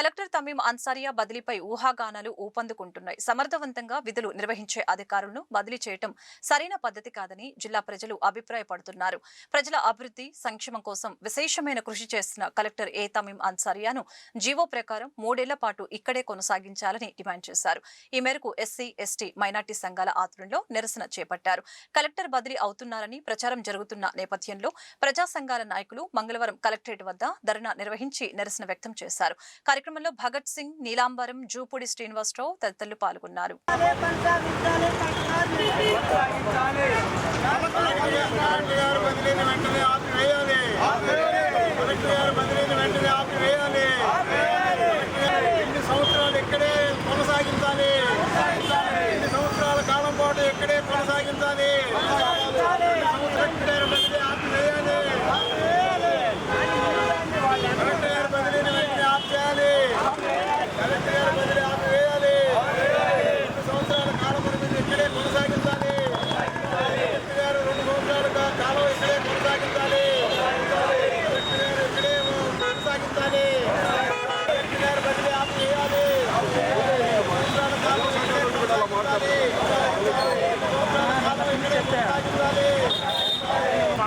Collector తమీం Ansaria బదిలీపై ఊహాగానాలు ఊపందుకుంటున్నాయి. సమర్థవంతంగా విధులు నిర్వహించే అధికారులను బదిలీ చేయడం సరైన పద్ధతి కాదని జిల్లా ప్రజలు అభిప్రాయపడుతున్నారు. ప్రజల అభివృద్ధి సంక్షేమం కోసం విశేషమైన కృషి చేస్తున్న కలెక్టర్ తమీం అన్సారియాను జీవో ప్రకారం 3 ఏళ్ల పాటు ఇక్కడే కొనసాగించాలని డిమాండ్ చేశారు. ఈ మేరకు ఎస్సీ, ఎస్టీ, మైనార్టీ సంఘాల ఆధ్వర్యంలో నిరసన చేపట్టారు. కలెక్టర్ బదిలీ అవుతున్నారని ప్రచారం జరుగుతున్న నేపథ్యంలో ప్రజా సంఘాల నాయకులు మంగళవారం కలెక్టరేట్ వద్ద ధర్నా నిర్వహించి నిరసన వ్యక్తం చేశారు. కార్యక్రమంలో భగత్ సింగ్, నీలాంబరం, జూపూడి శ్రీనివాసరావు తదితరులు పాల్గొన్నారు.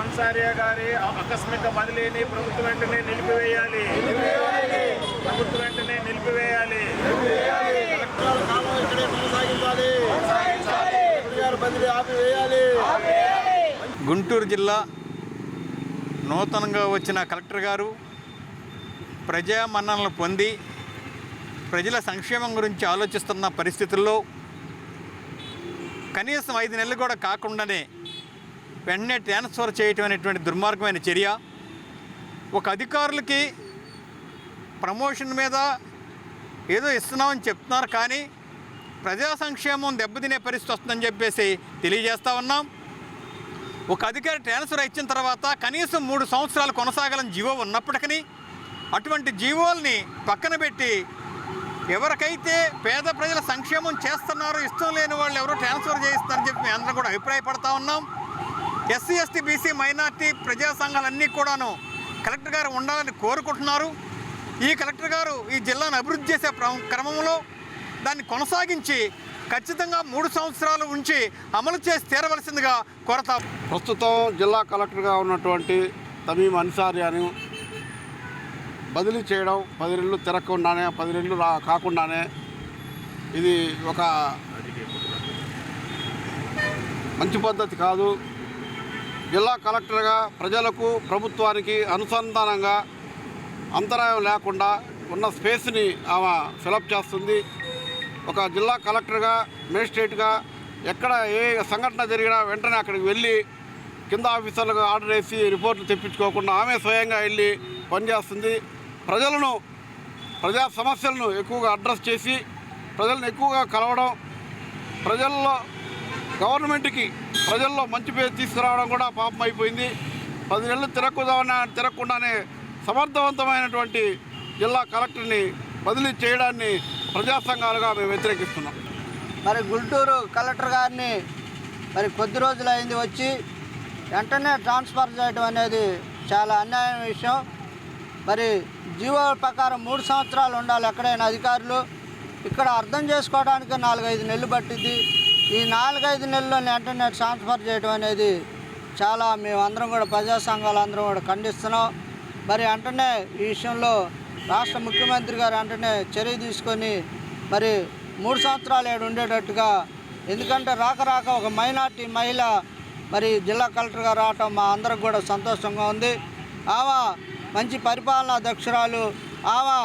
అన్సారియా గారి ఆకస్మిక బదిలీని ప్రభుత్వం వెంటనే నిలిపివేయాలి. గుంటూరు జిల్లా నూతనంగా వచ్చిన కలెక్టర్ గారు ప్రజా మన్ననలు పొంది ప్రజల సంక్షేమం గురించి ఆలోచిస్తున్న పరిస్థితుల్లో కనీసం 5 నెలలు కూడా కాకుండానే వెంటనే ట్రాన్స్ఫర్ చేయటం అనేటువంటి దుర్మార్గమైన చర్య. ఒక అధికారులకి ప్రమోషన్ మీద ఏదో ఇస్తున్నామని చెప్తున్నారు, కానీ ప్రజా సంక్షేమం దెబ్బతినే పరిస్థితి వస్తుందని చెప్పేసి తెలియజేస్తూ ఉన్నాం. ఒక అధికారి ట్రాన్స్ఫర్ ఇచ్చిన తర్వాత కనీసం 3 సంవత్సరాలు కొనసాగాలని జీవో ఉన్నప్పటికీ అటువంటి జీవోల్ని పక్కన పెట్టి ఎవరికైతే పేద ప్రజల సంక్షేమం చేస్తున్నారో ఇష్టం లేని వాళ్ళు ఎవరో ట్రాన్స్ఫర్ చేయిస్తారని చెప్పి మేము అందరం కూడా అభిప్రాయపడతా ఉన్నాం. ఎస్సీ, ఎస్టీ, బీసీ, మైనార్టీ ప్రజా సంఘాలన్నీ కూడాను కలెక్టర్ గారు ఉండాలని కోరుకుంటున్నారు. ఈ కలెక్టర్ గారు ఈ జిల్లాను అభివృద్ధి చేసే క్రమంలో దాన్ని కొనసాగించి ఖచ్చితంగా 3 సంవత్సరాలు ఉంచి అమలు చేసి తీరవలసిందిగా కోరతాం. ప్రస్తుతం జిల్లా కలెక్టర్గా ఉన్నటువంటి తమీం అన్సారియాను బదిలీ చేయడం 10 నెలలు తిరగకుండానే 10 నెలలు కాకుండానే ఇది ఒక మంచి పద్ధతి కాదు. జిల్లా కలెక్టర్గా ప్రజలకు ప్రభుత్వానికి అనుసంధానంగా అంతరాయం లేకుండా ఉన్న స్పేస్ని ఆమె ఫిలప్ చేస్తుంది. ఒక జిల్లా కలెక్టర్గా, మేజిస్ట్రేట్గా ఎక్కడ ఏ సంఘటన జరిగినా వెంటనే అక్కడికి వెళ్ళి కింద ఆఫీసర్లకు ఆర్డర్ వేసి రిపోర్ట్లు తెప్పించుకోకుండా ఆమె స్వయంగా వెళ్ళి పనిచేస్తుంది. ప్రజా సమస్యలను ఎక్కువగా అడ్రస్ చేసి ప్రజలను ఎక్కువగా కలవడం, ప్రజల్లో గవర్నమెంట్కి ప్రజల్లో మంచి పేరు తీసుకురావడం కూడా పాపం అయిపోయింది. 10 నెలలు తిరగకుండానే సమర్థవంతమైనటువంటి జిల్లా కలెక్టర్ని బదిలీ చేయడాన్ని ప్రజా సంఘాలుగా మేము వ్యతిరేకిస్తున్నాం. మరి గుంటూరు కలెక్టర్ గారిని మరి కొద్ది రోజులు అయింది వచ్చి వెంటనే ట్రాన్స్ఫర్ చేయడం అనేది చాలా అన్యాయం విషయం. మరి జీవో ప్రకారం 3 సంవత్సరాలు ఉండాలి ఎక్కడైనా అధికారులు. ఇక్కడ అర్థం చేసుకోవడానికి 4-5 నెలలు పట్టింది. ఈ 4-5 నెలల్లో వెంటనే ట్రాన్స్ఫర్ చేయడం అనేది చాలా మేమందరం కూడా ప్రజా సంఘాలు అందరం కూడా ఖండిస్తున్నాం. మరి వెంటనే ఈ విషయంలో రాష్ట్ర ముఖ్యమంత్రి గారు వెంటనే చర్య తీసుకొని మరి 3 సంవత్సరాలు ఏడు ఉండేటట్టుగా, ఎందుకంటే రాక ఒక మైనార్టీ మహిళ మరి జిల్లా కలెక్టర్గా రావటం మా అందరికి కూడా సంతోషంగా ఉంది. ఆమె మంచి పరిపాలనా దక్షురాలు. ఆమె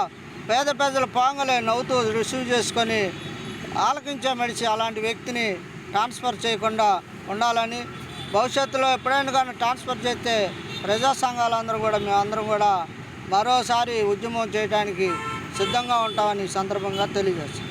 పేద ప్రజల పాంగలే నవ్వుతూ రిసీవ్ చేసుకొని ఆలకించే మనిషి. అలాంటి వ్యక్తిని ట్రాన్స్ఫర్ చేయకుండా ఉండాలని, భవిష్యత్తులో ఎప్పుడైనా కానీ ట్రాన్స్ఫర్ చేస్తే ప్రజా సంఘాలందరూ కూడా మేమందరం కూడా మరోసారి ఉద్యమం చేయడానికి సిద్ధంగా ఉంటామని ఈ సందర్భంగా తెలియజేస్తాం.